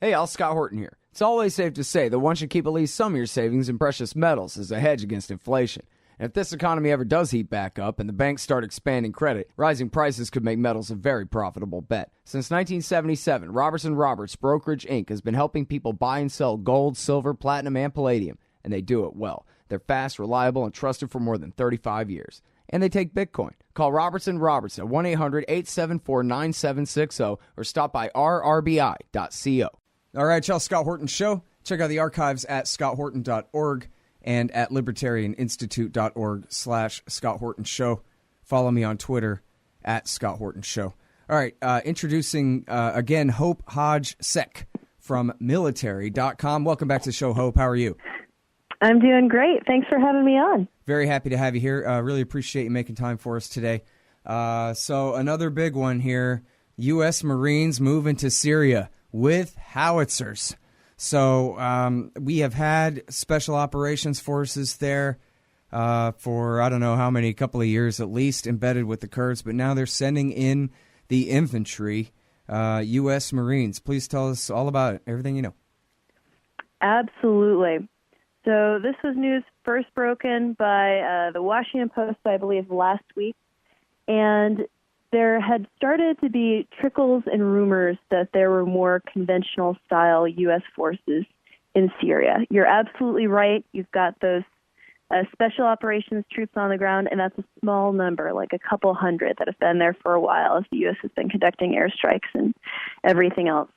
Hey, all, Scott Horton here. It's always safe to say that one should keep at least some of your savings in precious metals as a hedge against inflation. And if this economy ever does heat back up and the banks start expanding credit, rising prices could make metals a very profitable bet. Since 1977, Robertson Roberts Brokerage Inc. has been helping people buy and sell gold, silver, platinum, and palladium, and they do it well. They're fast, reliable, and trusted for more than 35 years. And they take Bitcoin. Call Robertson Roberts at 1-800-874-9760 or stop by rrbi.co. All right, y'all, Scott Horton Show. Check out the archives at scotthorton.org and at libertarianinstitute.org/Scott Horton Show. Follow me on Twitter at Scott Horton Show. All right, introducing, again, Hope Hodge Seck from military.com. Welcome back to the show, Hope. How are you? I'm doing great. Thanks for having me on. Very happy to have you here. Really appreciate you making time for us today. So another big one here, U.S. Marines move into Syria with howitzers. So we have had special operations forces there for, I don't know how many, couple of years at least, embedded with the Kurds, but now they're sending in the infantry, U.S. Marines. Please tell us all about it, everything you know. Absolutely. So this was news first broken by the Washington Post, I believe, last week, and there had started to be trickles and rumors that there were more conventional-style U.S. forces in Syria. You're absolutely right. You've got those special operations troops on the ground, and that's a small number, like a couple hundred that have been there for a while as the U.S. has been conducting airstrikes and everything else.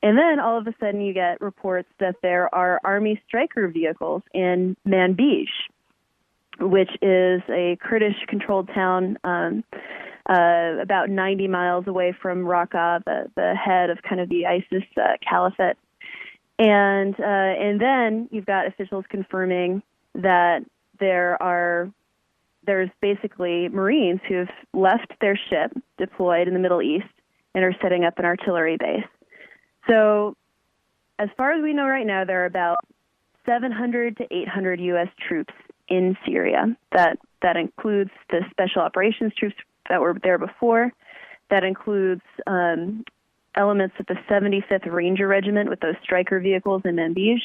And then all of a sudden you get reports that there are Army Stryker vehicles in Manbij, which is a Kurdish-controlled town about 90 miles away from Raqqa, the head of kind of the ISIS caliphate. And then you've got officials confirming that there's basically Marines who have left their ship deployed in the Middle East and are setting up an artillery base. So as far as we know right now, there are about 700 to 800 U.S. troops in Syria. That includes the special operations troops that were there before. That includes elements of the 75th Ranger Regiment with those Stryker vehicles in Manbij.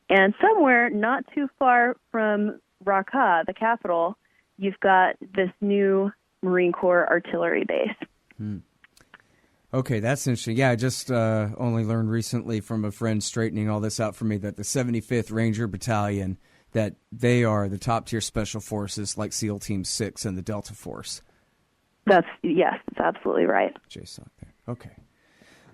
And somewhere not too far from Raqqa, the capital, you've got this new Marine Corps artillery base. Okay, that's interesting. Yeah, I just only learned recently from a friend straightening all this out for me that the 75th Ranger Battalion, that they are the top-tier special forces like SEAL Team 6 and the Delta Force. Yes, that's absolutely right. JSOC there. Okay.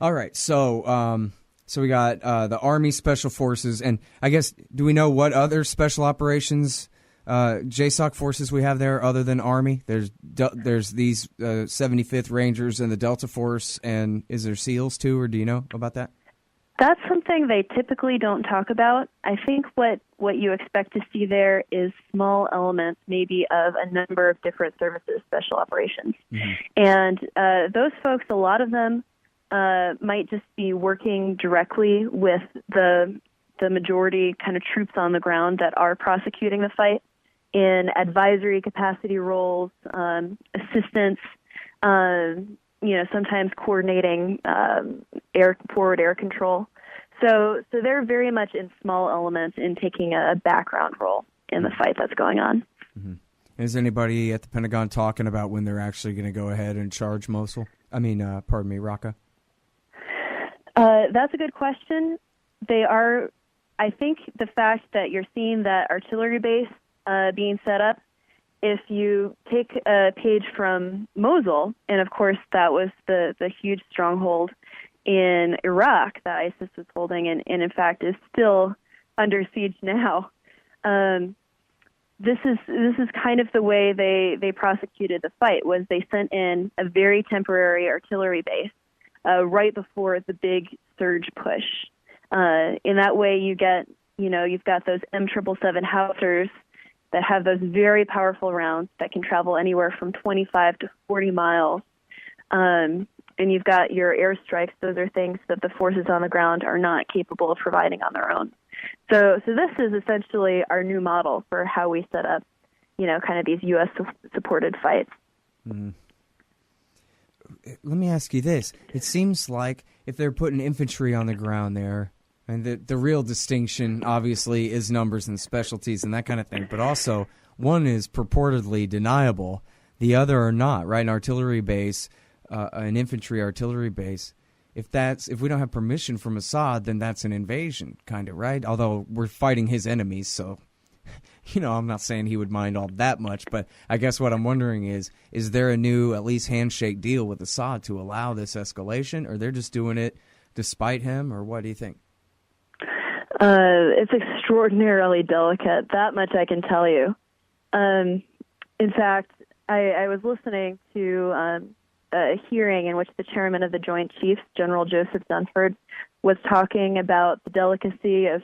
All right, so we got the Army Special Forces, and I guess, do we know what other special operations JSOC forces we have there other than Army? There's these 75th Rangers and the Delta Force, and is there SEALs too, or do you know about that? That's something they typically don't talk about. I think what you expect to see there is small elements, maybe of a number of different services, special operations. Mm-hmm. And those folks, a lot of them might just be working directly with the majority kind of troops on the ground that are prosecuting the fight in advisory capacity roles, assistance, sometimes coordinating forward air control. So they're very much in small elements in taking a background role in the fight that's going on. Mm-hmm. Is anybody at the Pentagon talking about when they're actually going to go ahead and charge Raqqa? That's a good question. They are, I think the fact that you're seeing that artillery base being set up, if you take a page from Mosul, and of course that was the huge stronghold in Iraq that ISIS was holding and in fact is still under siege now. This is kind of the way they prosecuted the fight, was they sent in a very temporary artillery base right before the big surge push. In that way you've got those M777 howitzers that have those very powerful rounds that can travel anywhere from 25 to 40 miles. And you've got your airstrikes. Those are things that the forces on the ground are not capable of providing on their own. So this is essentially our new model for how we set up, kind of these U.S. supported fights. Mm-hmm. let me ask you this. It seems like if they're putting infantry on the ground there, and the real distinction, obviously, is numbers and specialties and that kind of thing, but also one is purportedly deniable, the other are not, right? An artillery base, an infantry artillery base. If we don't have permission from Assad, then that's an invasion, kind of, right? Although we're fighting his enemies, so, I'm not saying he would mind all that much, but I guess what I'm wondering is there a new, at least handshake deal with Assad to allow this escalation, or they're just doing it despite him, or what do you think? It's extraordinarily delicate. That much I can tell you. In fact, I was listening to a hearing in which the chairman of the Joint Chiefs, General Joseph Dunford, was talking about the delicacy of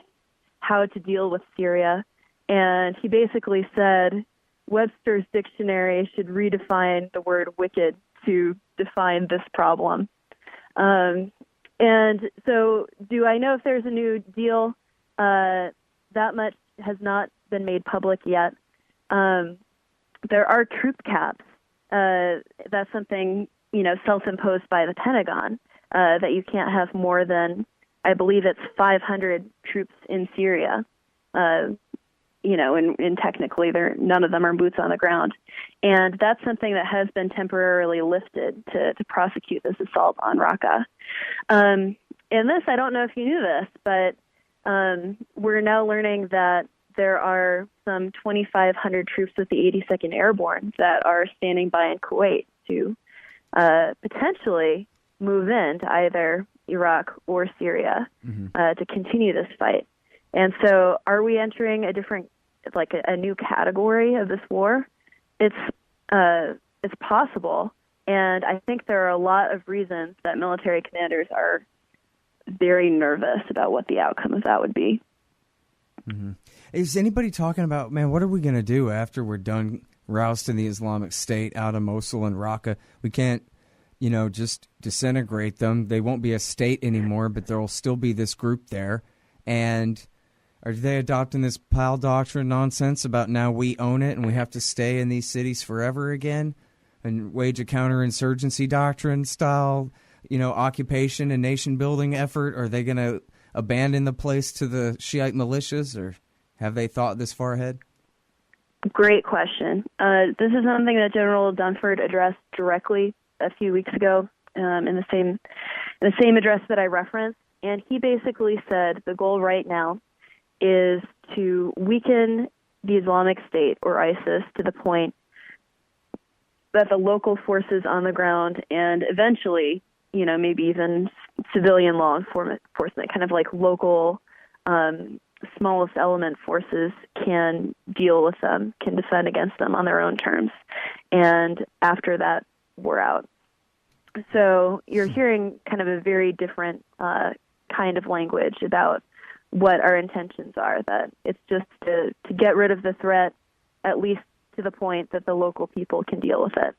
how to deal with Syria. And he basically said Webster's dictionary should redefine the word wicked to define this problem. And so do I know if there's a new deal? That much has not been made public yet. There are troop caps. That's something, self-imposed by the Pentagon, that you can't have more than, I believe it's 500 troops in Syria. And technically none of them are boots on the ground. And that's something that has been temporarily lifted to prosecute this assault on Raqqa. And this, I don't know if you knew this, but we're now learning that there are some 2,500 troops with the 82nd Airborne that are standing by in Kuwait to potentially move into either Iraq or Syria to continue this fight. And so are we entering a new category of this war? It's possible. And I think there are a lot of reasons that military commanders are very nervous about what the outcome of that would be. Mm-hmm. Is anybody talking about, man, what are we going to do after we're done rousting the Islamic State out of Mosul and Raqqa? We can't, just disintegrate them. They won't be a state anymore, but there will still be this group there. And are they adopting this PAL doctrine nonsense about now we own it and we have to stay in these cities forever again and wage a counterinsurgency doctrine style, occupation and nation-building effort? Are they going to abandon the place to the Shiite militias, or have they thought this far ahead? Great question. This is something that General Dunford addressed directly a few weeks ago in the same address that I referenced, and he basically said the goal right now is to weaken the Islamic State, or ISIS, to the point that the local forces on the ground and eventually, maybe even civilian law enforcement, kind of like local smallest element forces can deal with them, can defend against them on their own terms. And after that, we're out. So you're hearing kind of a very different kind of language about what our intentions are, that it's just to get rid of the threat, at least to the point that the local people can deal with it.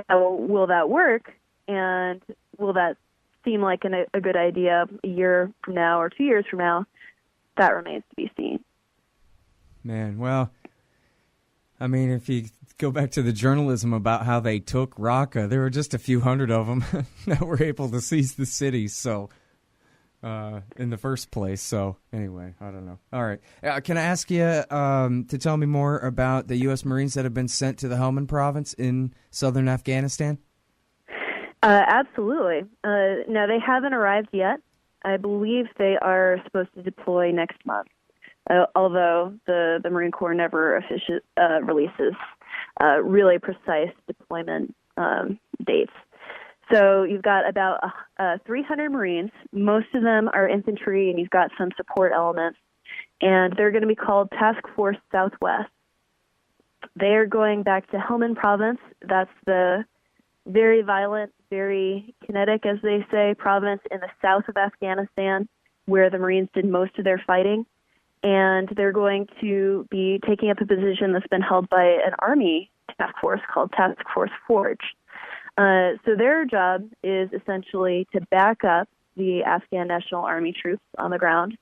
Now, will that work? And will that seem like a good idea a year from now or 2 years from now? That remains to be seen. Man, well, I mean, if you go back to the journalism about how they took Raqqa, there were just a few hundred of them that were able to seize the city, so in the first place. So anyway, I don't know. All right. Can I ask you to tell me more about the U.S. Marines that have been sent to the Helmand province in southern Afghanistan? Absolutely. No, they haven't arrived yet. I believe they are supposed to deploy next month, although the Marine Corps never releases really precise deployment dates. So you've got about 300 Marines. Most of them are infantry, and you've got some support elements. And they're going to be called Task Force Southwest. They are going back to Helmand Province. That's the very violent, very kinetic, as they say, province in the south of Afghanistan, where the Marines did most of their fighting. And they're going to be taking up a position that's been held by an Army task force called Task Force Forge. So their job is essentially to back up the Afghan National Army troops on the ground,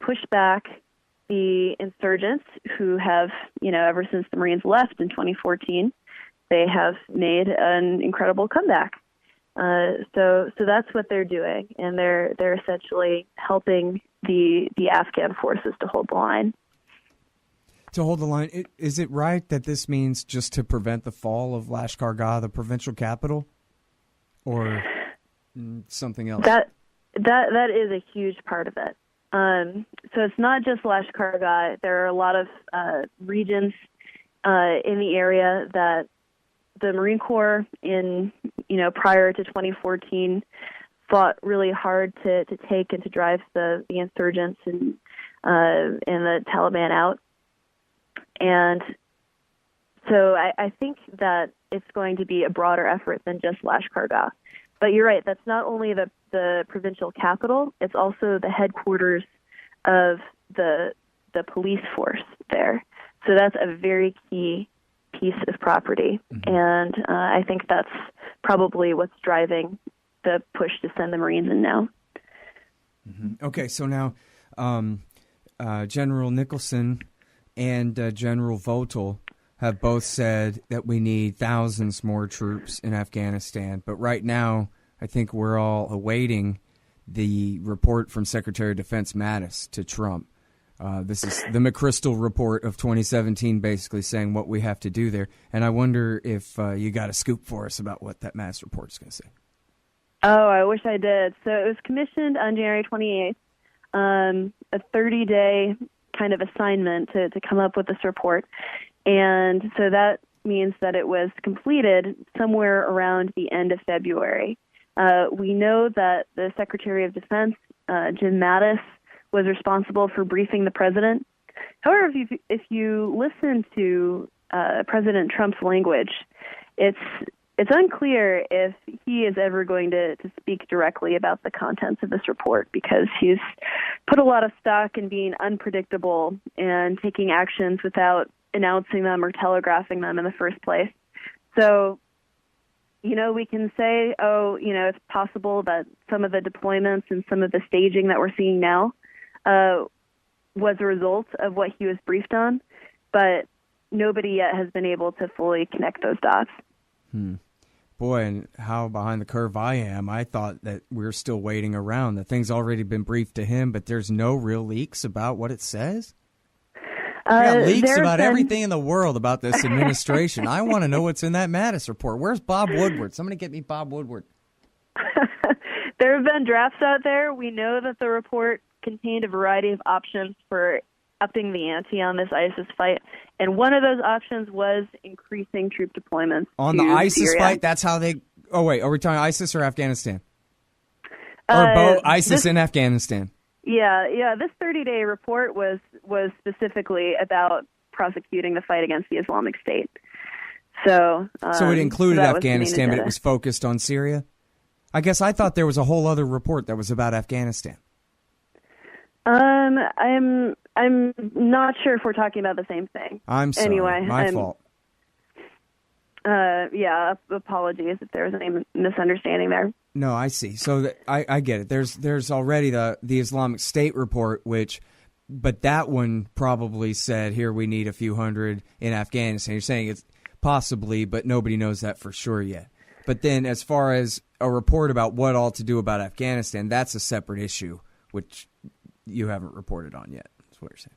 push back the insurgents who have, ever since the Marines left in 2014, they have made an incredible comeback. So that's what they're doing, and they're essentially helping the Afghan forces to hold the line. To hold the line, is it right that this means just to prevent the fall of Lashkar-Gah, the provincial capital, or something else? That is a huge part of it. So it's not just Lashkar-Gah. There are a lot of regions in the area that the Marine Corps prior to 2014 fought really hard to take and to drive the insurgents and the Taliban out. And so I think that it's going to be a broader effort than just Lashkar-Gah. But you're right, that's not only the provincial capital, it's also the headquarters of the police force there. So that's a very key piece of property. Mm-hmm. And I think that's probably what's driving the push to send the Marines in now. Mm-hmm. Okay, so now General Nicholson and General Votel have both said that we need thousands more troops in Afghanistan. But right now, I think we're all awaiting the report from Secretary of Defense Mattis to Trump. This is the McChrystal report of 2017, basically saying what we have to do there. And I wonder if you got a scoop for us about what that Mattis report is going to say. Oh, I wish I did. So it was commissioned on January 28th, a 30-day kind of assignment to come up with this report. And so that means that it was completed somewhere around the end of February. We know that the Secretary of Defense, Jim Mattis, was responsible for briefing the president. However, if you listen to President Trump's language, it's unclear if he is ever going to speak directly about the contents of this report, because he's put a lot of stock in being unpredictable and taking actions without announcing them or telegraphing them in the first place. So, we can say, it's possible that some of the deployments and some of the staging that we're seeing now was a result of what he was briefed on, but nobody yet has been able to fully connect those dots. Boy, and how behind the curve I am. I thought that we're still waiting around, that things already been briefed to him, but there's no real leaks about what it says? We got leaks about everything in the world about this administration. I want to know what's in that Mattis report. Where's Bob Woodward? Somebody get me Bob Woodward. There have been drafts out there. We know that the report contained a variety of options for upping the ante on this ISIS fight, and one of those options was increasing troop deployments on the ISIS Syria. fight. That's how they. Oh wait, are we talking ISIS or Afghanistan? Or both ISIS and Afghanistan? Yeah. This 30-day report was specifically about prosecuting the fight against the Islamic State. So it included Afghanistan, but it was focused on Syria. I guess I thought there was a whole other report that was about Afghanistan. I'm not sure if we're talking about the same thing. I'm sorry. Anyway, my fault. Apologies if there was any misunderstanding there. No, I see. So I get it. There's already the Islamic State report, but that one probably said, here we need a few hundred in Afghanistan. You're saying it's possibly, but nobody knows that for sure yet. But then as far as a report about what all to do about Afghanistan, that's a separate issue, which you haven't reported on yet. That's what you're saying.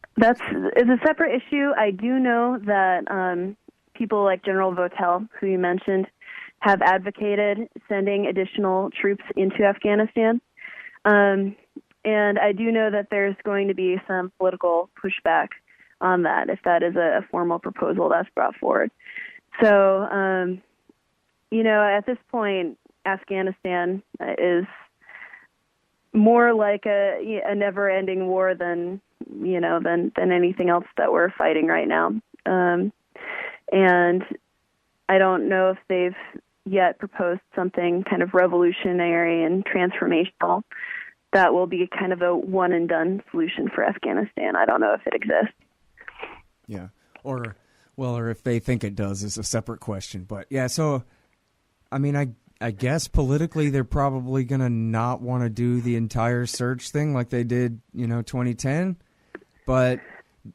It's a separate issue. I do know that people like General Votel, who you mentioned, have advocated sending additional troops into Afghanistan. And I do know that there's going to be some political pushback on that if that is a formal proposal that's brought forward. So, at this point, Afghanistan is more like a never-ending war than anything else that we're fighting right now. And I don't know if they've yet proposed something kind of revolutionary and transformational that will be kind of a one-and-done solution for Afghanistan. I don't know if it exists. Yeah, or if they think it does is a separate question. But yeah, so I mean, I guess politically they're probably going to not want to do the entire surge thing like they did, 2010. But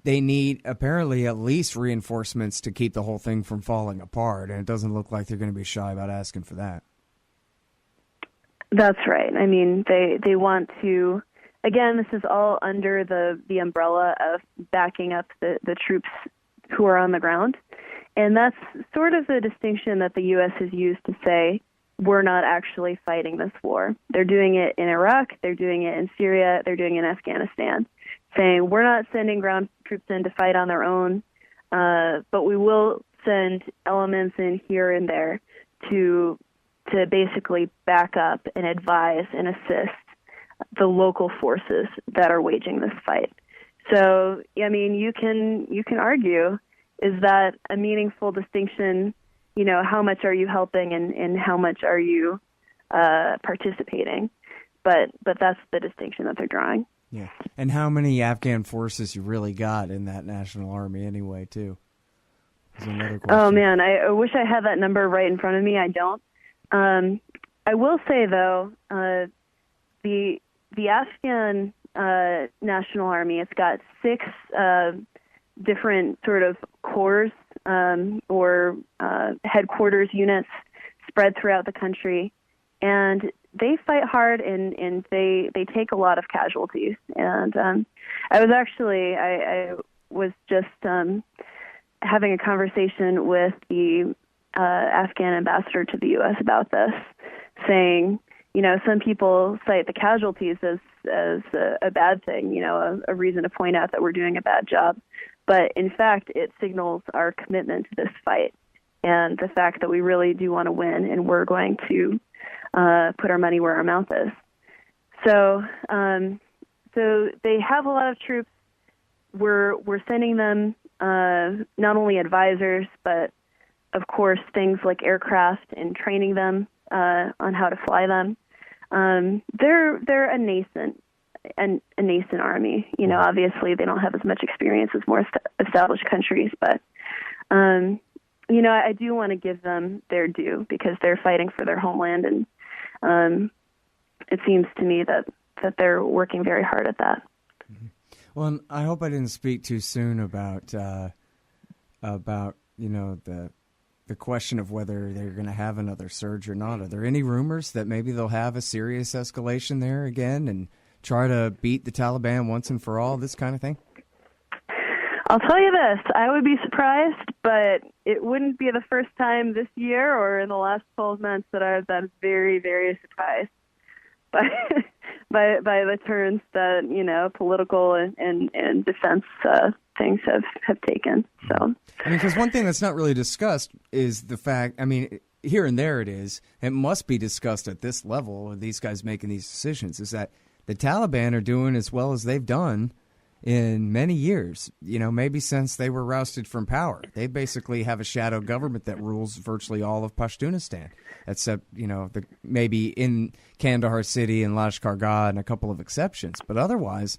they need apparently at least reinforcements to keep the whole thing from falling apart, and it doesn't look like they're going to be shy about asking for that. That's right. I mean, they want to. Again, this is all under the umbrella of backing up the troops who are on the ground, and that's sort of the distinction that the U.S. has used to say we're not actually fighting this war. They're doing it in Iraq, they're doing it in Syria, they're doing it in Afghanistan, saying we're not sending ground troops in to fight on their own, but we will send elements in here and there to basically back up and advise and assist the local forces that are waging this fight. So, I mean, you can argue, is that a meaningful distinction? You know, how much are you helping and how much are you participating? But that's the distinction that they're drawing. Yeah, and how many Afghan forces you really got in that National Army anyway, too? Is another question. Oh, man, I wish I had that number right in front of me. I don't. I will say, though, the Afghan National Army, it's got 6 different sort of corps or headquarters units spread throughout the country, and they fight hard and they take a lot of casualties. And I was just having a conversation with the Afghan ambassador to the U.S. about this, saying, you know, some people cite the casualties as a bad thing, you know, a reason to point out that we're doing a bad job. But in fact, it signals our commitment to this fight and the fact that we really do want to win, and we're going to put our money where our mouth is. So they have a lot of troops. We're sending them not only advisors, but of course things like aircraft and training them on how to fly them. They're a nascent army. You know, obviously they don't have as much experience as more established countries, but you know, I do want to give them their due because they're fighting for their homeland, and it seems to me that they're working very hard at that. Mm-hmm. Well, I hope I didn't speak too soon about you know, the question of whether they're going to have another surge or not. Are there any rumors that maybe they'll have a serious escalation there again and try to beat the Taliban once and for all, this kind of thing? I'll tell you this, I would be surprised, but it wouldn't be the first time this year or in the last 12 months that I've been very, very surprised by the turns that, you know, political and defense things have taken. So, I mean, because one thing that's not really discussed is the fact, I mean, here and there it is, it must be discussed at this level of these guys making these decisions, is that the Taliban are doing as well as they've done in many years, you know, maybe since they were rousted from power. They basically have a shadow government that rules virtually all of Pashtunistan, except, you know, maybe in Kandahar City and Lashkar-Gah and a couple of exceptions. But otherwise,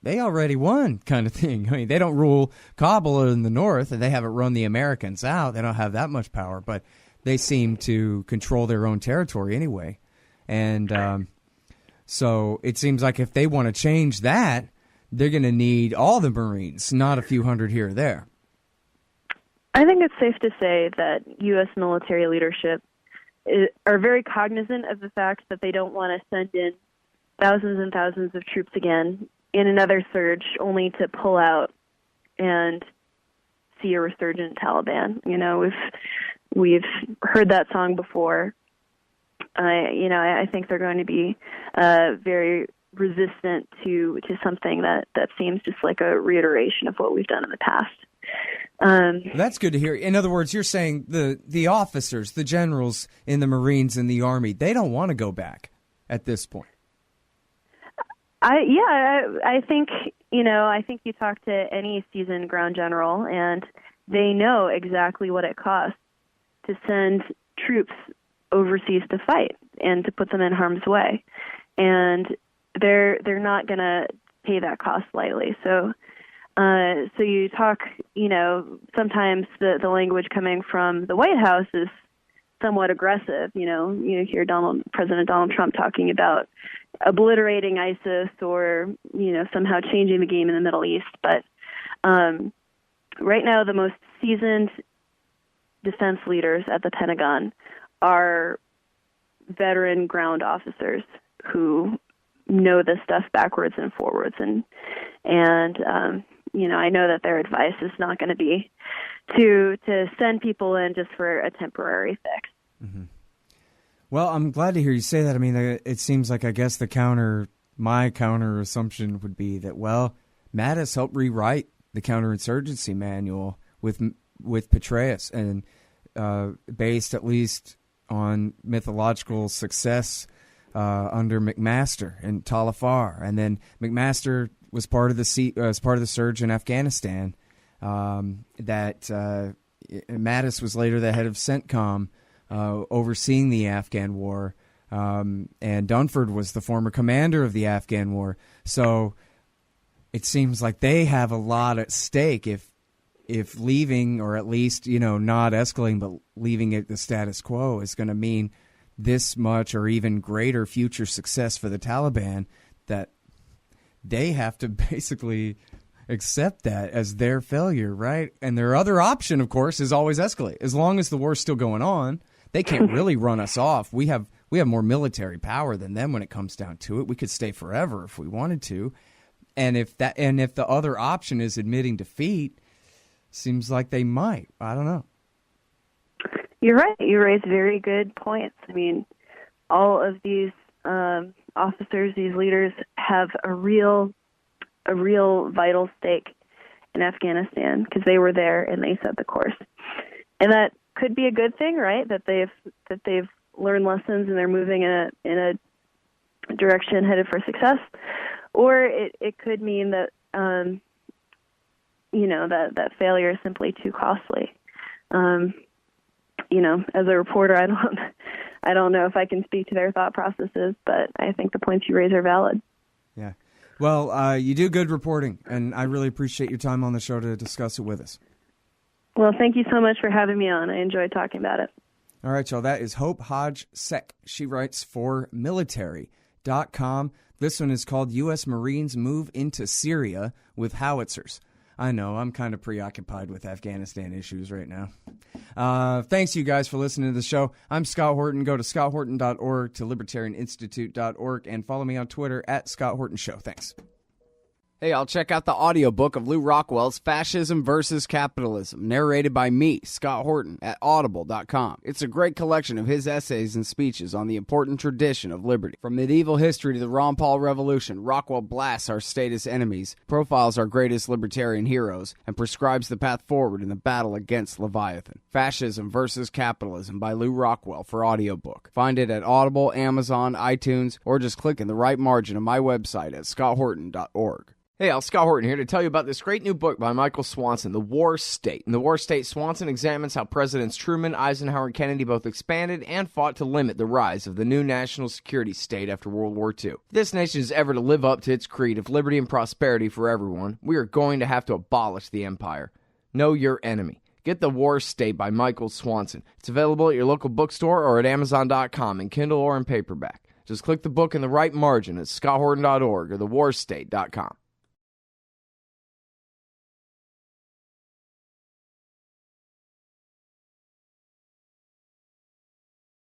they already won, kind of thing. I mean, they don't rule Kabul in the north, and they haven't run the Americans out. They don't have that much power, but they seem to control their own territory anyway. And so it seems like if they want to change that, they're going to need all the Marines, not a few hundred here or there. I think it's safe to say that U.S. military leadership are very cognizant of the fact that they don't want to send in thousands and thousands of troops again in another surge only to pull out and see a resurgent Taliban. You know, we've heard that song before. I think they're going to be very resistant to something that seems just like a reiteration of what we've done in the past. That's good to hear. In other words, you're saying the officers, the generals in the Marines and the Army, they don't want to go back at this point. I think you talk to any seasoned ground general, and they know exactly what it costs to send troops overseas to fight and to put them in harm's way, and they're not going to pay that cost lightly. So you talk, you know, sometimes the language coming from the White House is somewhat aggressive. You hear President Donald Trump talking about obliterating ISIS or, you know, somehow changing the game in the Middle East. But Right now, the most seasoned defense leaders at the Pentagon are veteran ground officers who know this stuff backwards and forwards, and I know that their advice is not going to be to send people in just for a temporary fix. Mm-hmm. Well, I'm glad to hear you say that. I mean, it seems like, I guess my counter assumption would be that, well, Mattis helped rewrite the counterinsurgency manual with Petraeus, and based at least on mythological success under McMaster and Talafar, and then McMaster was part of the surge in Afghanistan. That Mattis was later the head of CENTCOM, overseeing the Afghan war, and Dunford was the former commander of the Afghan war. So it seems like they have a lot at stake if leaving, or at least not escalating, but leaving it the status quo is going to mean this much or even greater future success for the Taliban, that they have to basically accept that as their failure, right? And their other option, of course, is always escalate. As long as the war's still going on, they can't really run us off. We have more military power than them when it comes down to it. We could stay forever if we wanted to. And if the other option is admitting defeat, seems like they might. I don't know. You're right. You raise very good points. I mean, all of these officers, these leaders, have a real vital stake in Afghanistan because they were there and they set the course. And that could be a good thing, right? That they've learned lessons and they're moving in a direction headed for success. Or it could mean that that failure is simply too costly. As a reporter, I don't know if I can speak to their thought processes, but I think the points you raise are valid. Yeah. Well, you do good reporting, and I really appreciate your time on the show to discuss it with us. Well, thank you so much for having me on. I enjoyed talking about it. All right, y'all. That is Hope Hodge Seck. She writes for military.com. This one is called U.S. Marines Move into Syria with Howitzers. I know, I'm kind of preoccupied with Afghanistan issues right now. Thanks, you guys, for listening to the show. I'm Scott Horton. Go to scotthorton.org, to libertarianinstitute.org, and follow me on Twitter at Scott Horton Show. Thanks. Hey, I'll check out the audiobook of Lou Rockwell's Fascism versus Capitalism, narrated by me, Scott Horton, at audible.com. It's a great collection of his essays and speeches on the important tradition of liberty. From medieval history to the Ron Paul Revolution, Rockwell blasts our statist enemies, profiles our greatest libertarian heroes, and prescribes the path forward in the battle against Leviathan. Fascism versus Capitalism by Lou Rockwell for audiobook. Find it at Audible, Amazon, iTunes, or just click in the right margin of my website at scotthorton.org. Hey, Scott Horton here to tell you about this great new book by Michael Swanson, The War State. In The War State, Swanson examines how Presidents Truman, Eisenhower, and Kennedy both expanded and fought to limit the rise of the new national security state after World War II. If this nation is ever to live up to its creed of liberty and prosperity for everyone, we are going to have to abolish the empire. Know your enemy. Get The War State by Michael Swanson. It's available at your local bookstore or at Amazon.com in Kindle or in paperback. Just click the book in the right margin at scotthorton.org or thewarstate.com.